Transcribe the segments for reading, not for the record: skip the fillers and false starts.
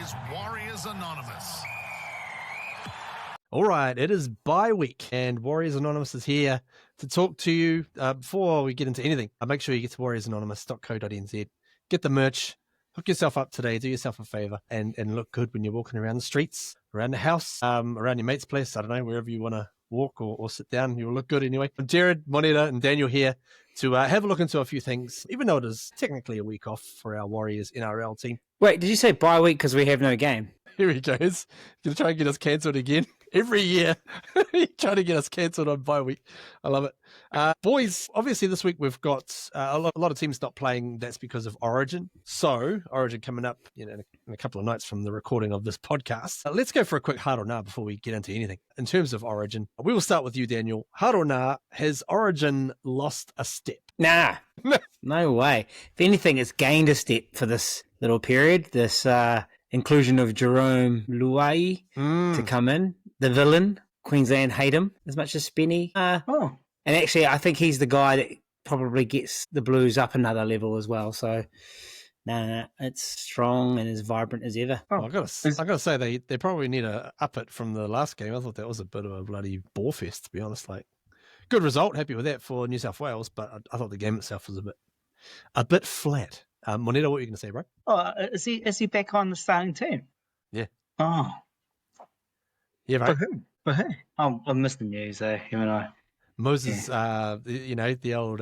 is Warriors Anonymous. All right, it is bye week, and Warriors Anonymous is here to talk to you. Before we get into anything, make sure you get to warriorsanonymous.co.nz, get the merch, hook yourself up today, do yourself a favor, and look good when you're walking around the streets, around the house, around your mate's place, I don't know, wherever you want to walk or sit down, you'll look good anyway. Jared, Moneta, and Daniel here to have a look into a few things, even though it is technically a week off for our Warriors NRL team. Wait, did you say bye week because we have no game? Here he goes. He's going to try and get us cancelled again. Every year, he's trying to get us cancelled on bye week. I love it. Boys, obviously this week we've got a lot of teams not playing. That's because of Origin. So, Origin coming up in a couple of nights from the recording of this podcast. Let's go for a quick hard or nah before we get into anything. In terms of Origin, we will start with you, Daniel. Hard or nah, has Origin lost a step? Nah, no way. If anything, it's gained a step for this little period. This inclusion of Jerome Luai to come in. The villain, Queensland hate him as much as Spenny. And actually, I think he's the guy that probably gets the Blues up another level as well. So, nah, it's strong and as vibrant as ever. I gotta say they probably need to up it from the last game. I thought that was a bit of a bloody bore fest, to be honest. Like, good result, happy with that for New South Wales, but I thought the game itself was a bit flat. Moneta, what were you going to say, bro? Oh, is he back on the starting team? Yeah. Oh. Yeah, right. For who? Oh, I missed the news, though. Him and I. Moses, the old,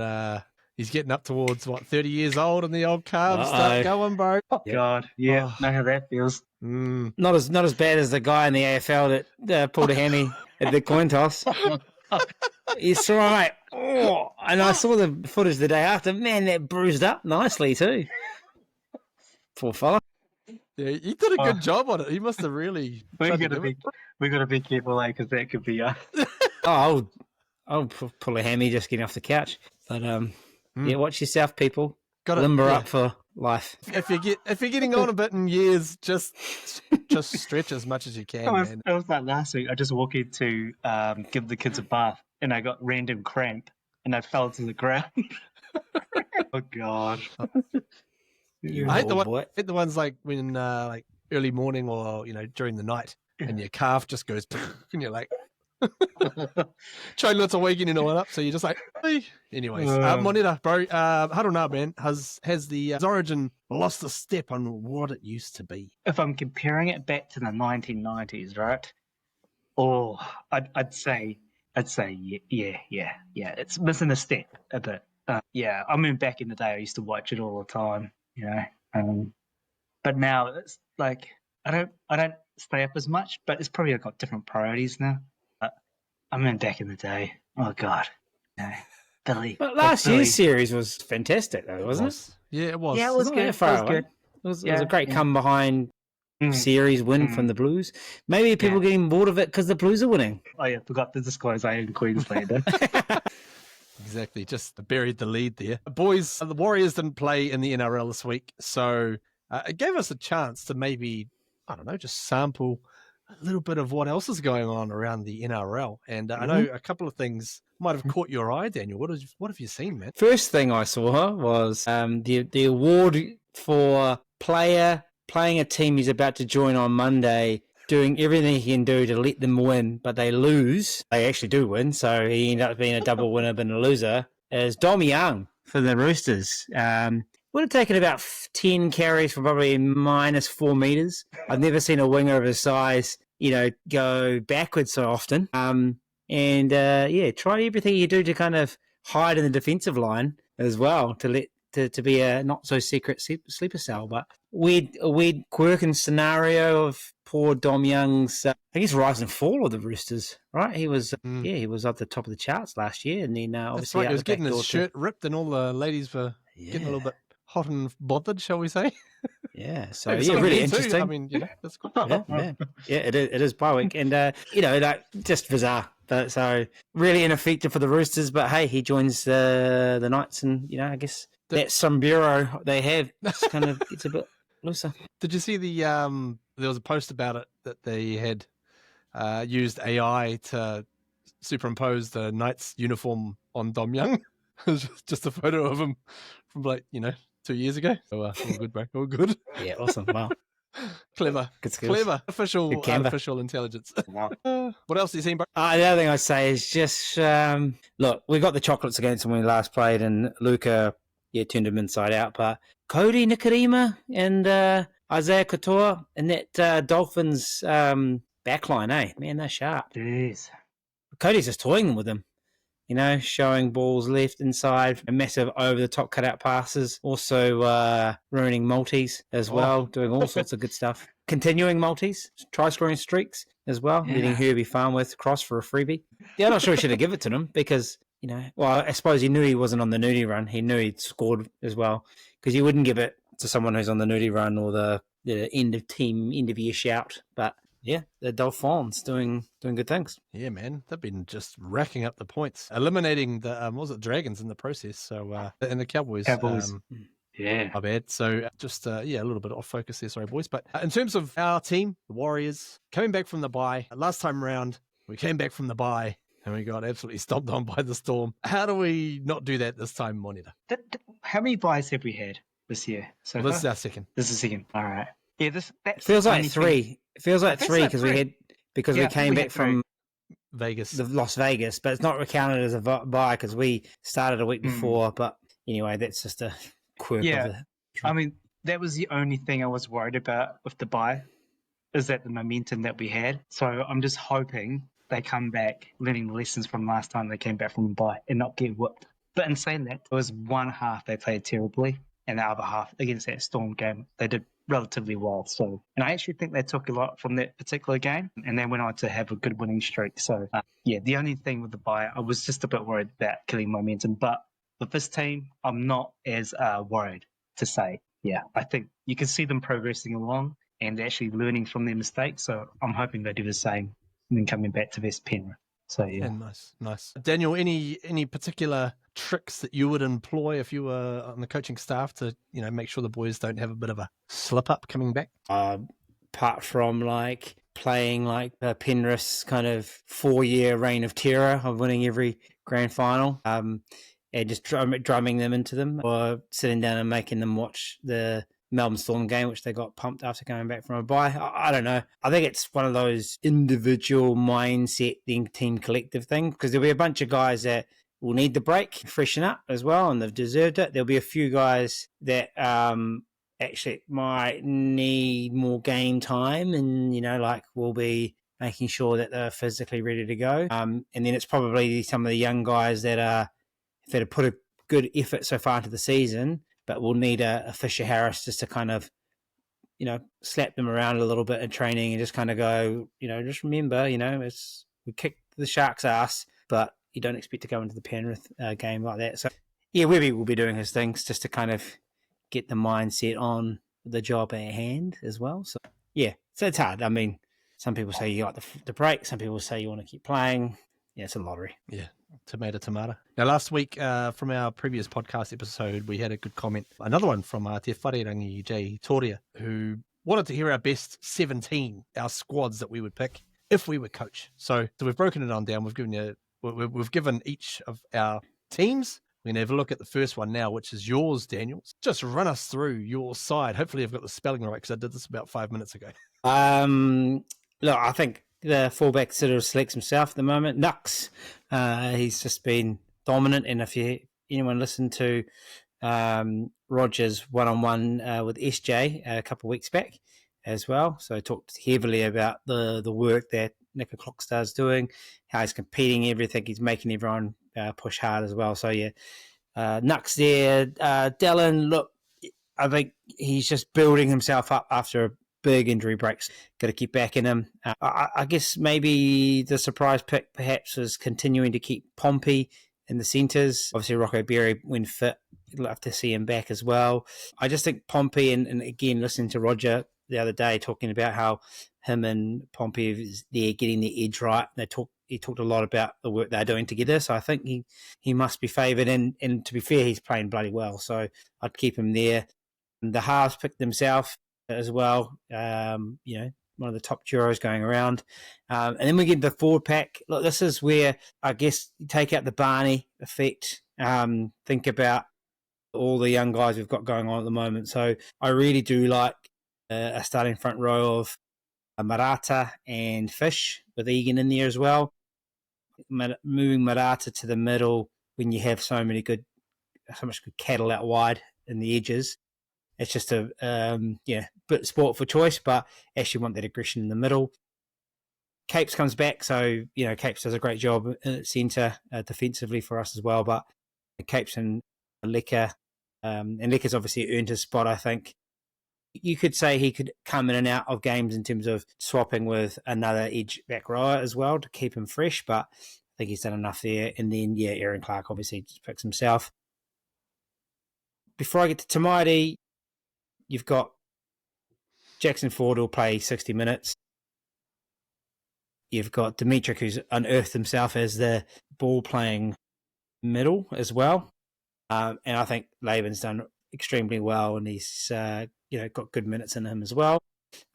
he's getting up towards, 30 years old, and the old calves start going, bro. Oh, God. Yeah, know how that feels. Not as bad as the guy in the AFL that pulled a hammy at the coin toss. He's right. Oh, and I saw the footage the day after. Man, that bruised up nicely, too. Poor fella. Yeah, he did a good job on it. He must have really. We got to be careful, because that could be. I'll pull a hammy just getting off the couch. But yeah, watch yourself, people. Limber up for life. If you're getting on a bit in years, just stretch as much as you can. Man. It was like last week. I just walked in to give the kids a bath, and I got random cramp, and I fell to the ground. Oh God. I hate the ones like when early morning or during the night, and your calf just goes, and you're like, trying not to wake anyone up, so you're just like, hey. Anyways, Moneta, bro, I don't know, man. Has Origin lost a step on what it used to be? If I'm comparing it back to the 1990s, right? Oh, I'd say yeah. It's missing a step a bit. Yeah, I mean, back in the day, I used to watch it all the time. But now it's like I don't stay up as much, but it's probably got different priorities now. I mean, back in the day, oh God, no, Billy. But last year's series was fantastic, though, wasn't it? Yeah, it was. Yeah, it was good. It was a great come behind series win from the Blues. Maybe people are getting bored of it because the Blues are winning. Oh yeah, forgot to disclose I am Queenslander. Exactly, just buried the lead there. Boys, the Warriors didn't play in the NRL this week, so it gave us a chance to maybe, I don't know, just sample a little bit of what else is going on around the NRL. And I know a couple of things might have caught your eye, Daniel. What have you seen, man? First thing I saw was the award for player playing a team he's about to join on Monday, doing everything he can do to let them win, but they lose. They actually do win, so he ended up being a double winner but a loser, is Dom Young for the Roosters. Would have taken about 10 carries for probably -4 meters. I've never seen a winger of his size, go backwards so often. Try everything you do to kind of hide in the defensive line as well to be a not so secret sleeper cell. But a weird quirk and scenario of poor Dom Young's, rise and fall of the Roosters, right? He was, he was at the top of the charts last year, and then obviously he was getting his shirt ripped, and all the ladies were getting a little bit hot and bothered, shall we say? Yeah, so really interesting. Too. I mean, that's good. Yeah, it is bye week, and just bizarre. But so really ineffective for the Roosters. But hey, he joins the Knights, and I guess that sombrero they have kind of gets a bit looser. Did you see there was a post about it that they had used AI to superimpose the Knights uniform on Dom Young? It was just a photo of him from 2 years ago. So all good, bro. All good. Yeah, awesome. Wow. Clever. Good skills. Clever. Official, Good Canva. artificial intelligence. Wow. What else have you seen, bro? The other thing I'd say is just, look, we got the chocolates against them when we last played, and Luca, turned him inside out. But Cody Nikarima and Isaiah Couture and that Dolphins backline, man, they're sharp. Jeez. Cody's just toying with them, showing balls left, inside, massive over-the-top cutout passes, also ruining multis as well, doing all sorts of good stuff. Continuing multis, try-scoring streaks as well, letting Herbie Farnworth cross for a freebie. Yeah, I'm not sure he should have given it to them because, I suppose he knew he wasn't on the nudie run. He knew he'd scored as well because you wouldn't give it to someone who's on the nudie run or the end of year shout. But yeah, the Dolphins doing good things. Yeah, man, they've been just racking up the points, eliminating the Dragons in the process. So and the Cowboys. Yeah. My bad. So just a little bit off focus there. Sorry, boys. But in terms of our team, the Warriors, coming back from the bye, last time around, we came back from the bye and we got absolutely stomped on by the Storm. How do we not do that this time, Monita? How many buys have we had this year? So This is our second. This is second. All right. Yeah, that feels like three. It feels like three because we came back from Vegas, Las Vegas, but it's not recounted as a buy because we started a week before. But anyway, that's just a quirk of the. I mean, that was the only thing I was worried about with the buy, is that the momentum that we had. So I'm just hoping they come back, learning the lessons from last time they came back from the buy and not get whipped. But in saying that, it was one half they played terribly, and the other half against that Storm game they did relatively well. So, and I actually think they took a lot from that particular game, and they went on to have a good winning streak. So, the only thing with the buy, I was just a bit worried about killing momentum. But with this team, I'm not as worried to say. Yeah, I think you can see them progressing along and actually learning from their mistakes. So I'm hoping they do the same and then coming back to West Penrith. So yeah, nice. Daniel, any particular tricks that you would employ if you were on the coaching staff to make sure the boys don't have a bit of a slip up coming back? Apart from playing Penrith's kind of 4-year reign of terror of winning every grand final, and just drumming them into them, or sitting down and making them watch the Melbourne Storm game, which they got pumped after coming back from a bye. I don't know. I think it's one of those individual mindset, team collective thing, because there'll be a bunch of guys that will need the break, freshen up as well, and they've deserved it. There'll be a few guys that actually might need more game time, and we'll be making sure that they're physically ready to go. And then it's probably some of the young guys that have put a good effort so far into the season, but we'll need a Fisher Harris just to kind of, slap them around a little bit in training and just kind of go, just remember, we kicked the Sharks' ass, but you don't expect to go into the Penrith game like that. So, yeah, Webby will be doing his things just to kind of get the mindset on the job at hand as well. So, yeah, so it's hard. I mean, some people say you like the break. Some people say you want to keep playing. Yeah, it's a lottery. Yeah. Tomato. Now, last week from our previous podcast episode, we had a good comment. Another one from Te Wharerangi J. Toria, who wanted to hear our best 17, our squads that we would pick if we were coach. So we've broken it on down. We've given each of our teams. We're going to have a look at the first one now, which is yours, Daniel. Just run us through your side. Hopefully I've got the spelling right because I did this about 5 minutes ago. Look, I think the fullback sort of selects himself at the moment. Nux, he's just been dominant. And if anyone listened to Roger's one-on-one with SJ a couple of weeks back as well, so he talked heavily about the work that Nick Clockstar's doing, how he's competing, everything. He's making everyone push hard as well. So, yeah, Nux there. Dallin, look, I think he's just building himself up after a big injury breaks. Got to keep backing him. I guess maybe the surprise pick perhaps was continuing to keep Pompey in the centres. Obviously, Rocco Berry, when fit, you'd love to see him back as well. I just think Pompey, and again, listening to Roger the other day talking about how him and Pompey is there getting the edge right. He talked a lot about the work they're doing together. So I think he must be favoured. And to be fair, he's playing bloody well. So I'd keep him there. And the halves picked himself as well, one of the top duos going around. And then we get the forward pack. Look, this is where I guess you take out the Barney effect, think about all the young guys we've got going on at the moment. So I really do like a starting front row of Marata and Fish with Egan in there as well. Moving Marata to the middle when you have so much good cattle out wide in the edges. It's just a bit sport for choice, but actually want that aggression in the middle. Capes comes back, so Capes does a great job at centre defensively for us as well. But Capes and Lecker, and Lecker's obviously earned his spot. I think you could say he could come in and out of games in terms of swapping with another edge back rower as well to keep him fresh. But I think he's done enough there. And then Aaron Clark obviously just picks himself. Before I get to Tamaiti, you've got Jackson Ford will play 60 minutes. You've got Dimitrik, who's unearthed himself as the ball-playing middle as well. And I think Laban's done extremely well, and he's got good minutes in him as well.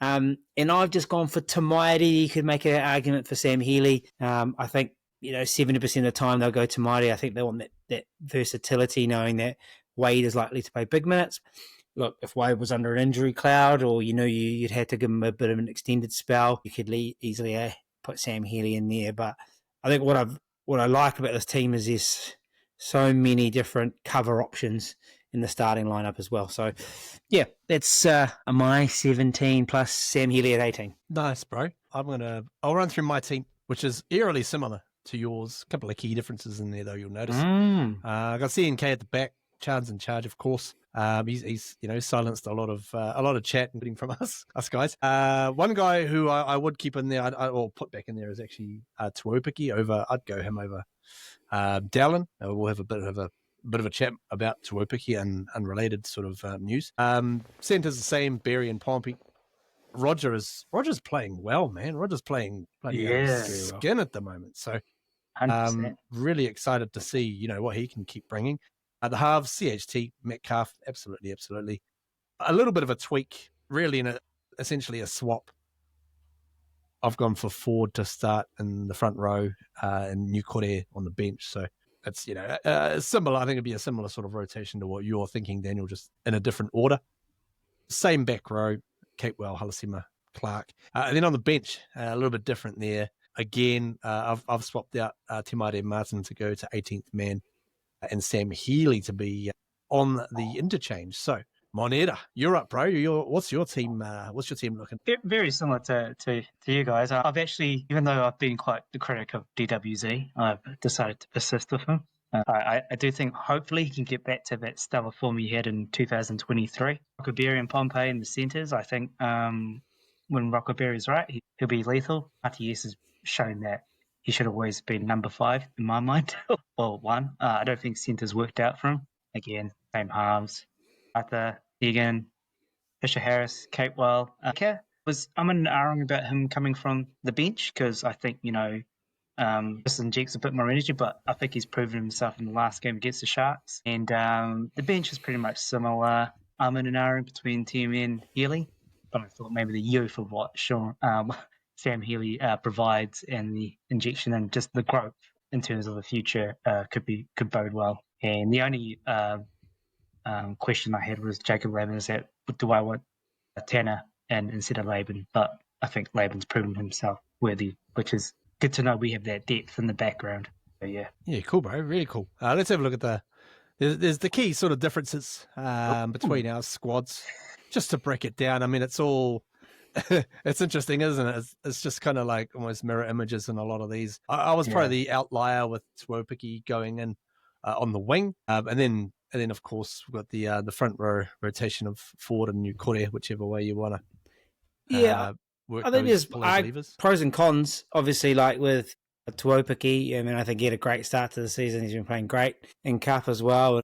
And I've just gone for Tamaiti. You could make an argument for Sam Healy. I think 70% of the time they'll go Tamaiti. I think they want that versatility, knowing that Wade is likely to play big minutes. Look, if Wade was under an injury cloud, or you'd had to give him a bit of an extended spell, you could easily put Sam Healy in there. But I think what I like about this team is there's so many different cover options in the starting lineup as well. So, yeah, that's my 17 plus Sam Healy at 18. Nice, bro. I'll run through my team, which is eerily similar to yours. A couple of key differences in there, though, you'll notice. I got CNK at the back. Chad's in charge, of course. He's silenced a lot of chat including from us guys. One guy who I would keep in there, or put back in there, is actually Tuopiki over. I'd go him over Dallin. We'll have a bit of a chat about Tuopiki and unrelated sort of news. Center's the same, Barry and Pompey. Roger's playing well, man. Roger's playing bloody skin at the moment. So 100%. really excited to see what he can keep bringing. The halves, CHT, METCALF, absolutely. A little bit of a tweak, really, essentially a swap. I've gone for Ford to start in the front row and Nukore on the bench. So it's, similar. I think it'd be a similar sort of rotation to what you're thinking, Daniel, just in a different order. Same back row, Capewell, Halasima, Clark. And then on the bench, a little bit different there. Again, I've swapped out Tamaiti Martin to go to 18th man, and Sam Healy to be on the interchange. So, Moneda, you're up, bro. What's your team looking? Very similar to you guys. I've actually, even though I've been quite the critic of DWZ, I've decided to persist with him. I do think hopefully he can get back to that stellar form he had in 2023. Rockberry and Pompey in the centres. I think when Rockberry's right, he'll be lethal. RTS has shown that he should have always been number 5 in my mind. Or 1. I don't think centre's worked out for him. Again, same halves. Arthur, Egan, Fisher Harris, Capewell. I'm in an about him coming from the bench because I think, just injects a bit more energy, but I think he's proven himself in the last game against the Sharks. And the bench is pretty much similar. I'm in an argument between TM and Healy, but I thought maybe the youth of what Sam Healy provides and the injection and just the growth in terms of the future could bode well. And the only question I had was Jacob Laban, is that do I want Tanner instead of Laban? But I think Laban's proven himself worthy, which is good to know we have that depth in the background. So, yeah. Yeah, cool, bro. Really cool. Let's have a look at there's the key sort of differences between our squads. Just to break it down, I mean, it's all... it's interesting, isn't it? It's just kind of like almost mirror images in a lot of these. I was probably the outlier with Tuopiki going in on the wing, and then of course we've got the front row rotation of Ford and Nukore, whichever way you want to. I think there's pros and cons. Obviously, like with Tuopiki, I mean, I think he had a great start to the season. He's been playing great in Cup as well.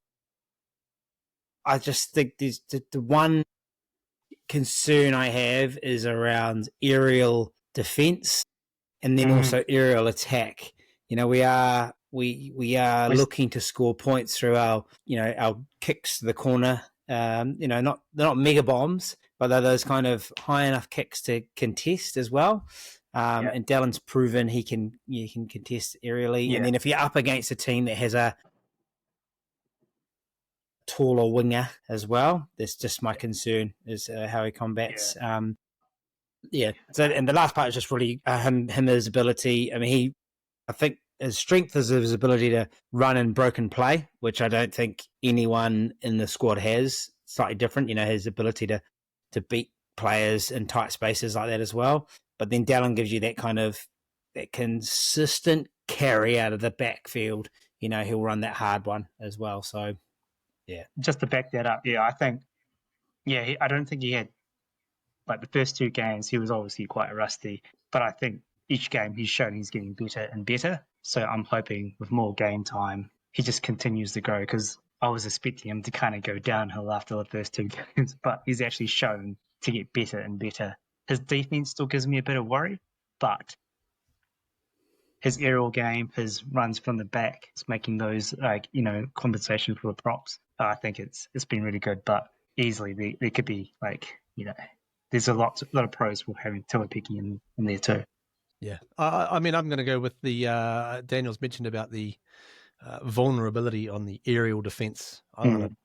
I just think there's the one concern I have is around aerial defense and then also aerial attack. We are looking to score points through our kicks to the corner. They're not mega bombs, but they're those kind of high enough kicks to contest as well. And Dallin's proven he can contest aerially. And then if you're up against a team that has a taller winger as well. That's just my concern is how he combats. So, and the last part is just really his ability. I mean, I think his strength is his ability to run in broken play, which I don't think anyone in the squad has. Slightly different, his ability to beat players in tight spaces like that as well. But then Dallin gives you that kind of that consistent carry out of the backfield. He'll run that hard one as well. So, yeah. Just to back that up, I think, I don't think he had, like the first 2 games, he was obviously quite rusty, but I think each game he's shown he's getting better and better. So I'm hoping with more game time, he just continues to grow, because I was expecting him to kind of go downhill after the first 2 games, but he's actually shown to get better and better. His defense still gives me a bit of worry, but his aerial game, his runs from the back, it's making those compensation for the props. I think it's been really good, but easily there could be there's a lot of pros for having Tuapiki in there too. Yeah, I mean, I'm going to go with the Daniel's mentioned about the vulnerability on the aerial defense. I'm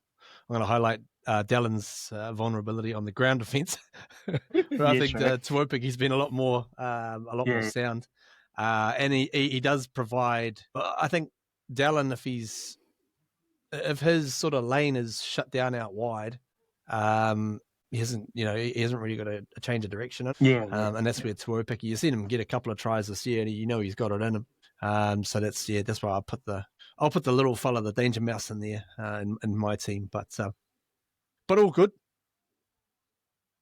going to highlight Dallin's vulnerability on the ground defense. I think Tuapiki's been a lot more sound, and he does provide. I think Dallin, if his sort of lane is shut down out wide, he hasn't really got a change of direction. And that's where Tuapiki, you've seen him get a couple of tries this year, and he's got it in him. So that's why I'll put the little fella, the danger mouse, in there in my team. But all good.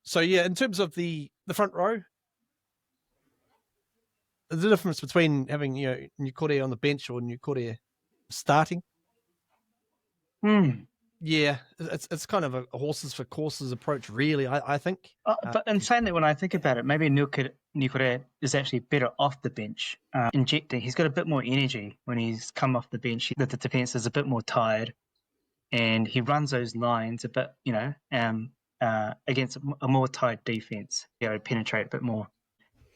So in terms of the front row, the difference between having Nukore on the bench or Nukore starting. Yeah, it's kind of a horses for courses approach, really, I think. But in saying that, when I think about it, maybe Nukore is actually better off the bench, injecting. He's got a bit more energy when he's come off the bench. The defense is a bit more tired, and he runs those lines a bit, against a more tight defense. Penetrate a bit more.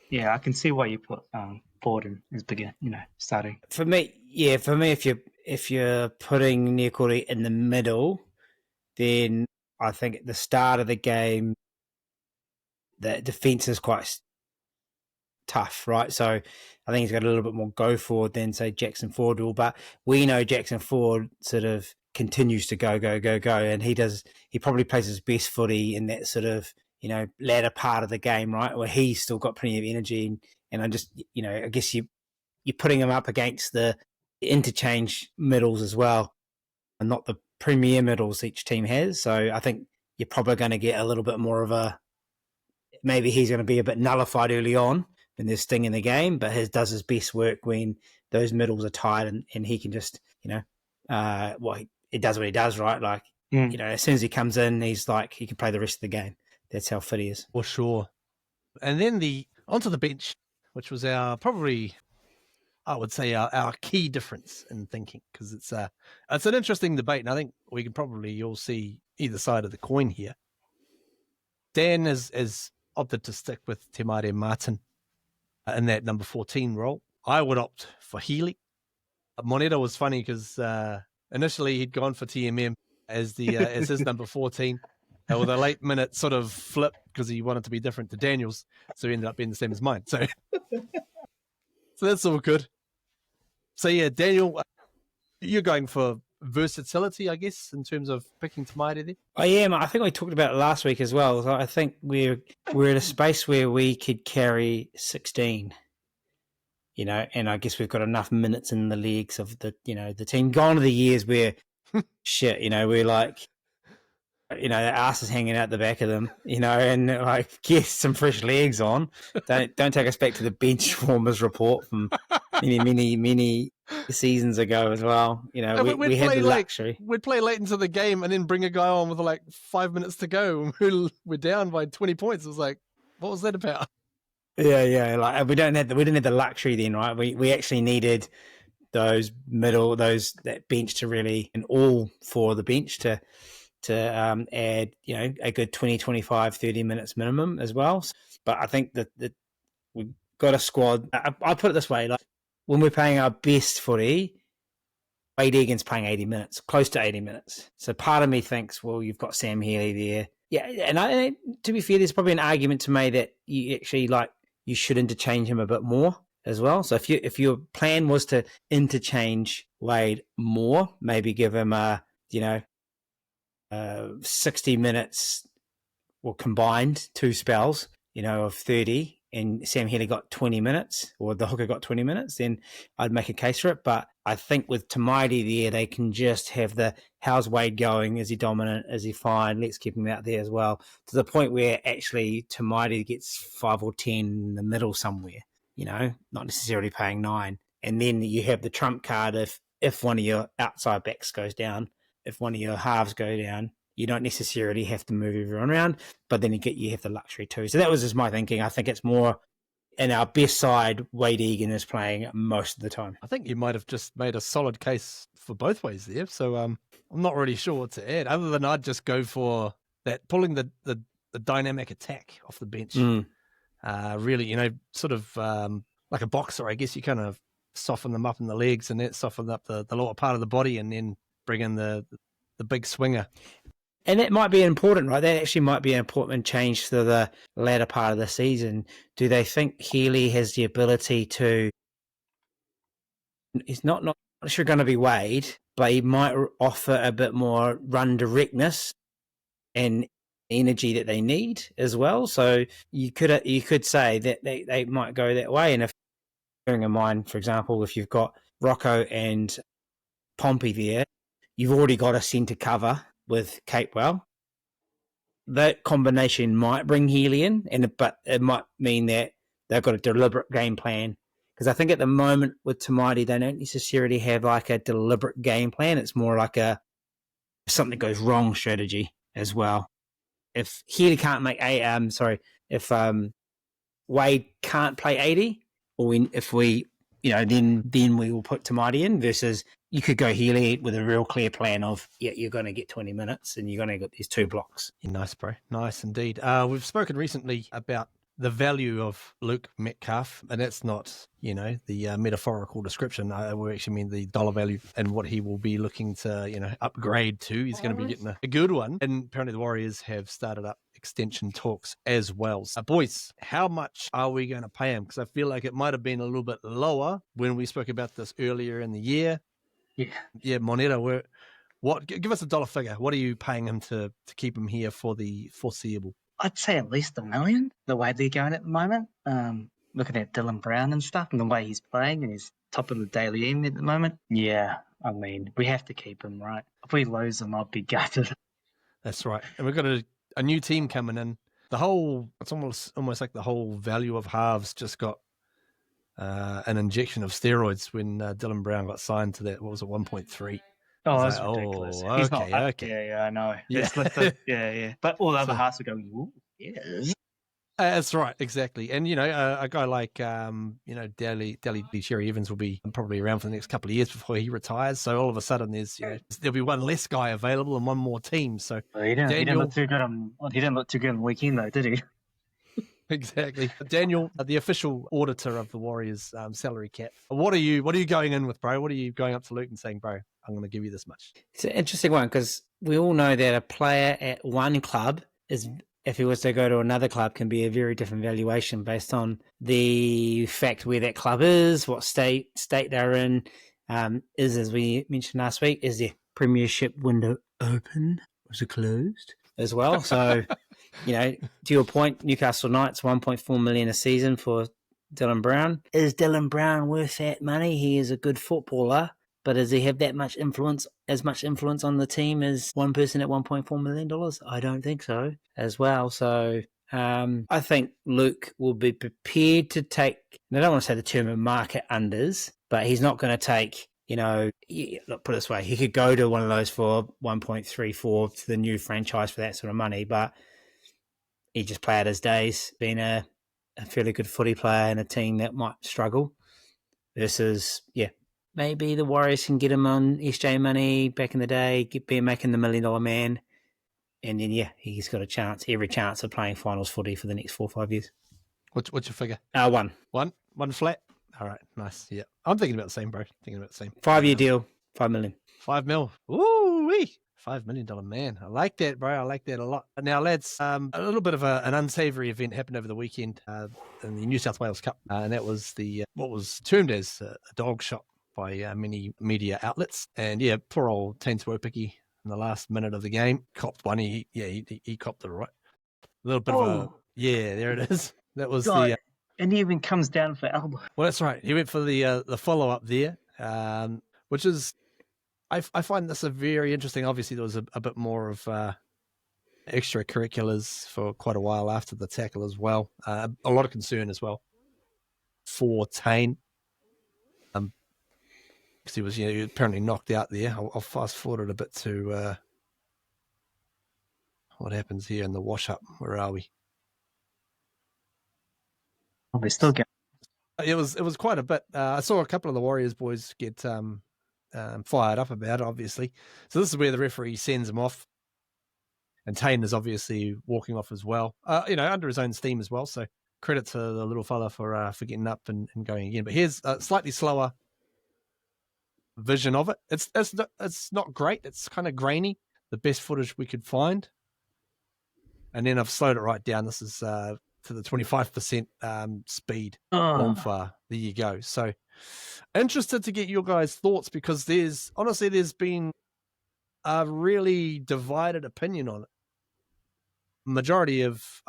Yeah, I can see why you put Forden as bigger, starting. For me, if you're putting Nukore in the middle, then I think at the start of the game, the defense is quite tough, right? So I think he's got a little bit more go forward than, say, Jackson Ford will. But we know Jackson Ford sort of continues to go, and he probably plays his best footy in that sort of, latter part of the game, right? Where he's still got plenty of energy. And I just, I guess you're putting him up against the interchange middles as well, and not the premier middles each team has. So I think you're probably going to get a little bit more of maybe he's going to be a bit nullified early on when there's sting in the game, but does his best work when those middles are tight, and he can just, it does what he does, right? Like, as soon as he comes in, he's like, he can play the rest of the game. That's how fit he is. For sure. And then onto the bench, which was our key difference in thinking, because it's an interesting debate, and I think we can probably all see either side of the coin here. Dan has opted to stick with Te Maire Martin in that number 14 role. I would opt for Healy. Moneta was funny because initially he'd gone for TMM as his number 14. With a late minute sort of flip because he wanted to be different to Daniel's, so he ended up being the same as mine. So that's all good. So Daniel, you're going for versatility, I guess, in terms of picking Te Maire there? I am. I think we talked about it last week as well. So I think we're at a space where we could carry 16. And I guess we've got enough minutes in the legs of the team. Gone are the years where we're like, their ass is hanging out the back of them, and like get some fresh legs on. Don't take us back to the bench warmers report from many seasons ago as well. We had the luxury. We'd play late into the game and then bring a guy on with like 5 minutes to go. We're down by 20 points. It was like, what was that about? Yeah. Like we didn't have the luxury then, right? We actually needed that bench to really, and all for the bench to add, a good 20, 25, 30 minutes minimum as well. But I think that we've got a squad. I'll put it this way, like when we're playing our best footy, Wade Egan's playing 80 minutes, close to 80 minutes. So part of me thinks, well, you've got Sam Healy there. Yeah, and to be fair, there's probably an argument to make that you actually you should interchange him a bit more as well. So if your plan was to interchange Wade more, maybe give him 60 minutes or combined 2 spells, of 30, and Sam Healy got 20 minutes, or the hooker got 20 minutes, then I'd make a case for it. But I think with Tamaiti there, they can just have how's Wade going? Is he dominant? Is he fine? Let's keep him out there as well, to the point where actually Tamaiti gets 5 or 10 in the middle somewhere, not necessarily paying 9. And then you have the trump card if one of your outside backs goes down, if one of your halves go down, you don't necessarily have to move everyone around, but then you have the luxury too. So that was just my thinking. I think it's more in our best side, Wade Egan is playing most of the time. I think you might have just made a solid case for both ways there. So I'm not really sure what to add, other than I'd just go for that, pulling the dynamic attack off the bench. Really, sort of like a boxer, I guess. You kind of soften them up in the legs and then soften up the lower part of the body, and then bring in the big swinger. And that might be important, right? That actually might be an important change to the latter part of the season. Do they think Healy has the ability to... He's not sure going to be Wade, but he might offer a bit more run directness and energy that they need as well. So you could say that they might go that way. And if, bearing in mind, for example, if you've got Rocco and Pompey there, you've already got a centre cover with Capewell. That combination might bring Healy in, but it might mean that they've got a deliberate game plan. Because I think at the moment with Tamaiti, they don't necessarily have like a deliberate game plan. It's more like a something goes wrong strategy as well. If Healy can't make if Wade can't play 80, or if we, then we will put Tamaiti in, versus you could go Healy with a real clear plan of, you're going to get 20 minutes and you're going to get these 2 blocks. Yeah, nice, bro. Nice indeed. We've spoken recently about the value of Luke Metcalf, and that's not, the metaphorical description. We actually mean the dollar value and what he will be looking to, upgrade to. He's going to be getting a good one. And apparently the Warriors have started up extension talks as well. So, boys, how much are we going to pay him? Because I feel like it might have been a little bit lower when we spoke about this earlier in the year. Yeah, Moneta, give us a dollar figure. What are you paying him to keep him here for the foreseeable? I'd say at least $1 million, the way they're going at the moment. Looking at Dylan Brown and stuff, and the way he's playing, and he's top of the daily M at the moment. Yeah, I mean, we have to keep him, right? If we lose him, I'll be gutted. That's right. And we've got a new team coming in. It's almost like the whole value of halves just got an injection of steroids when Dylan Brown got signed to that. What was it, 1.3? Oh, that's ridiculous. Oh, He's okay, not. okay. Yeah, I know. Yeah. Yeah. But all the other halves are going, ooh, yes. That's right, exactly. And, a guy like, Daly Sherry Evans will be probably around for the next couple of years before he retires. So all of a sudden there'll be one less guy available and one more team. So he didn't look too good on the weekend, though, did he? Exactly. Daniel, the official auditor of the Warriors salary cap. What are you going in with, bro? What are you going up to Luke and saying, bro, I'm going to give you this much? It's an interesting one, because we all know that a player at one club if he was to go to another club, can be a very different valuation based on the fact where that club is, what state they're in. As we mentioned last week, is the premiership window open? Was it closed as well? So, to your point, Newcastle Knights, 1.4 million a season for Dylan Brown. Is Dylan Brown worth that money? He is a good footballer, but does he have that much influence, as much influence on the team as one person at $1.4 million? I don't think so as well. So I think Luke will be prepared to take, and I don't want to say the term of market unders, but he's not going to take, look, put it this way, he could go to one of those for 1.34 to the new franchise for that sort of money, but he just played his days being a fairly good footy player in a team that might struggle versus, maybe the Warriors can get him on SJ money back in the day, making the $1 million man. And then, he's got every chance of playing finals footy for the next 4 or 5 years. What's your figure? One. One flat? All right, nice. Yeah. I'm thinking about the same, bro. 5-year deal. 5 million. 5 mil. Ooh wee. $5 million man. I like that, bro. I like that a lot. Now, lads, a little bit of an unsavory event happened over the weekend in the New South Wales Cup, and that was the what was termed as a dog shot by many media outlets. And yeah, poor old Taine Tuopiki in the last minute of the game copped one. He copped it right. A little bit of a there it is. That was God, the and he even comes down for elbow. well, that's right. He went for the follow up there, which is. I find this a very interesting. Obviously, there was a bit more of extracurriculars for quite a while after the tackle as well. A lot of concern as well for Taine. Because he was, apparently knocked out there. I'll fast forward it a bit to what happens here in the wash up. Where are we? Oh, they still get. It was quite a bit. I saw a couple of the Warriors boys get fired up about it, obviously. So this is where the referee sends him off. And Taine is obviously walking off as well, under his own steam as well. So credit to the little fella for getting up and going again. But here's a slightly slower vision of it. It's not great. It's kind of grainy, the best footage we could find. And then I've slowed it right down. This is to the 25% speed on far. There you go. So interested to get your guys' thoughts, because there's been a really divided opinion on it. Majority of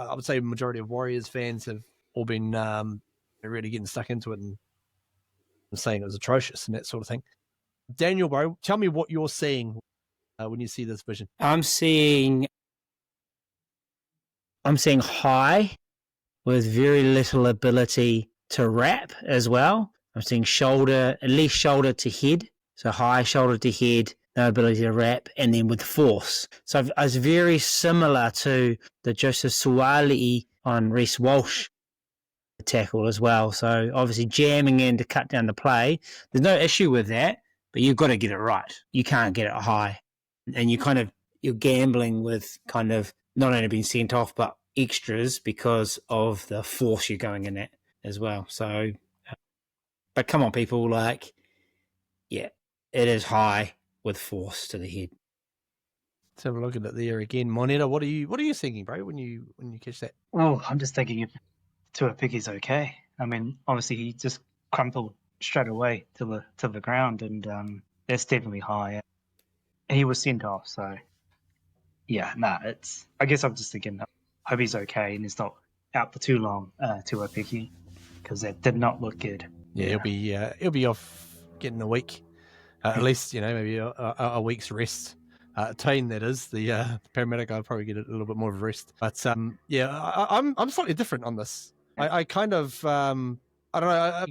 Warriors fans have all been really getting stuck into it and saying it was atrocious and that sort of thing. Daniel, bro, tell me what you're seeing when you see this vision. I'm seeing high with very little ability to wrap as well. I'm seeing at least shoulder to head. So high shoulder to head, no ability to wrap, and then with force. So it's very similar to the Joseph Suaalii on Reece Walsh tackle as well. So obviously jamming in to cut down the play. There's no issue with that, but you've got to get it right. You can't get it high. And you're gambling with kind of not only being sent off, but extras because of the force you're going in at as well. So, but come on, people, it is high with force to the head. Let's have a look at it there again. Moneta, what are you thinking, bro, when you catch that? Well, I'm just thinking if Tuopiki's okay. I mean, obviously he just crumpled straight away to the ground, and that's definitely high. He was sent off, so yeah, I guess I'm just thinking, hope he's okay and he's not out for too long, Tuopiki, because that did not look good. Yeah, he'll be off getting a week. At least, maybe a week's rest. Taine, that is, the paramedic, I'll probably get a little bit more of a rest. But I'm slightly different on this. I kind of, I don't know,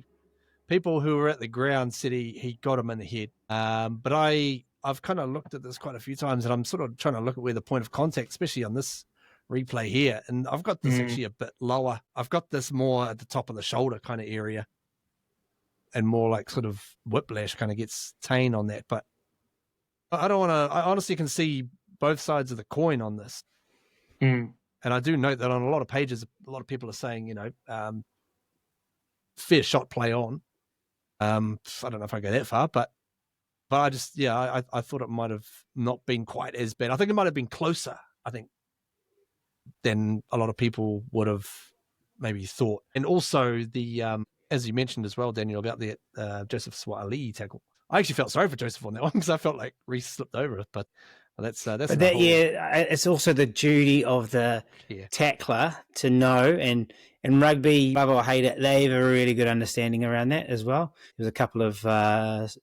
people who were at the ground said he got him in the head. But I've kind of looked at this quite a few times, and I'm sort of trying to look at where the point of contact, especially on this replay here, and I've got this actually a bit lower. I've got this more at the top of the shoulder kind of area, and more like sort of whiplash kind of gets Taine on that. But I don't want to. I honestly can see both sides of the coin on this, and I do note that on a lot of pages, a lot of people are saying, fair shot, play on. I don't know if I go that far, but I just I thought it might have not been quite as bad. I think it might have been closer, than a lot of people would have maybe thought. And also the as you mentioned as well, Daniel, about the Joseph Suaalii tackle. I actually felt sorry for Joseph on that one because I felt like Reece slipped over it, but that's it's also the duty of the tackler to know, and rugby, love or hate it, they have a really good understanding around that as well. There's a couple of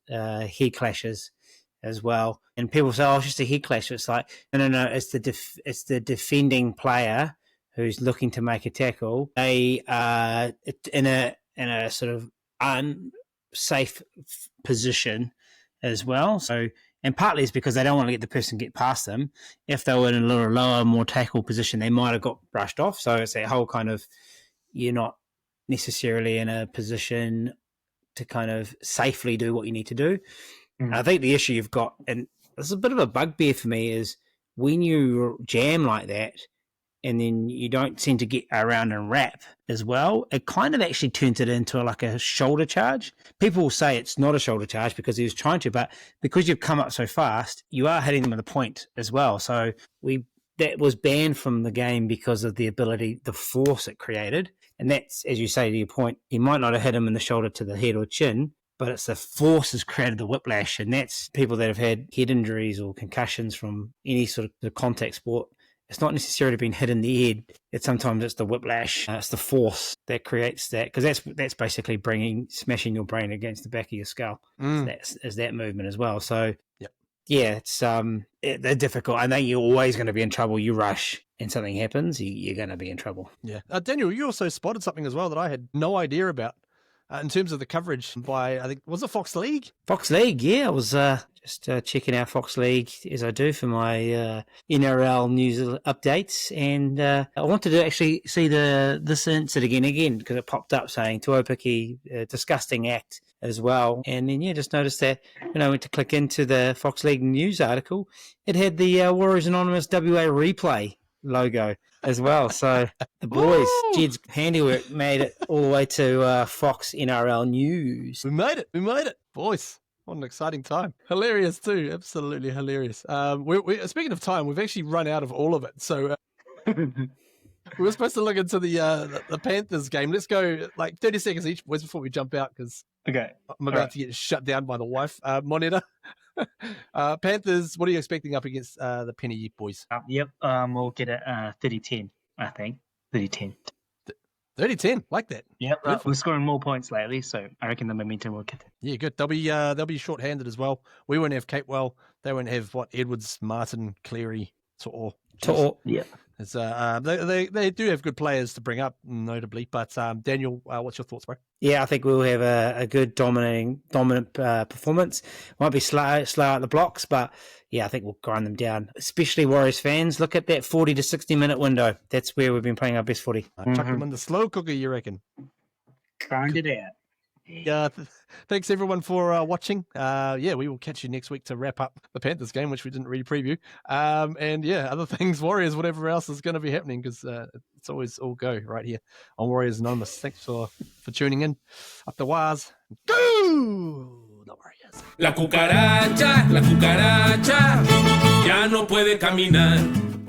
head clashes as well, and people say, "Oh, it's just a head clash." It's like, no, it's the defending player who's looking to make a tackle. They are in a sort of unsafe position as well. So, and partly it's because they don't want to let the person get past them. If they were in a little lower, more tackle position, they might have got brushed off. So it's that whole kind of, you're not necessarily in a position to kind of safely do what you need to do. I think the issue you've got, and this is a bit of a bugbear for me, is when you jam like that, and then you don't seem to get around and wrap as well, it kind of actually turns it into like a shoulder charge. People will say it's not a shoulder charge because he was trying to, but because you've come up so fast, you are hitting them at the point as well. So that was banned from the game because of the ability, the force it created. And that's, as you say, to your point, he might not have hit him in the shoulder to the head or chin, but it's the force has created the whiplash. And that's people that have had head injuries or concussions from any sort of the contact sport. It's not necessarily being hit in the head. Sometimes it's the whiplash. It's the force that creates that, because that's basically smashing your brain against the back of your skull. So that's that movement as well. So yeah, it's they're difficult. I think you're always going to be in trouble. You rush and something happens, you're going to be in trouble. Yeah, Daniel, you also spotted something as well that I had no idea about. In terms of the coverage by, I think, was it Fox League? Fox League, yeah. I was just checking out Fox League as I do for my NRL news updates. And I wanted to actually see this incident again, because it popped up saying Tuopiki, disgusting act as well. And then, just noticed that when I went to click into the Fox League news article, it had the Warriors Anonymous WA replay logo as well. So the boys, Jed's handiwork made it all the way to Fox NRL News. We made it. Boys, what an exciting time. Hilarious too. Absolutely hilarious. Speaking of time, we've actually run out of all of it. So we were supposed to look into the Panthers game. Let's go like 30 seconds each, boys, before we jump out, because I'm about to get shut down by the wife. Moneta. Panthers, what are you expecting up against the Penny boys? We'll get it 30-10, I think. 30-10. 30-10, like that. Yep, we're scoring more points lately, so I reckon the momentum will get it. Yeah, good. They'll be short-handed as well. We won't have Capewell. They won't have Edwards, Martin, Cleary, To'o. Yeah. They do have good players to bring up, notably. But Daniel, what's your thoughts, bro? Yeah, I think we'll have a good dominant performance. Might be slow out the blocks, but yeah, I think we'll grind them down. Especially Warriors fans, look at that 40 to 60 minute window. That's where we've been playing our best footy. Chuck them in the slow cooker, you reckon? Grind it out. Yeah, thanks everyone for watching. We will catch you next week to wrap up the Panthers game, which we didn't really preview. Other things, Warriors, whatever else is going to be happening, because it's always all go right here on Warriors Anonymous. Thanks for tuning in. Up the wires. Go! The Warriors. La cucaracha, ya no puede caminar.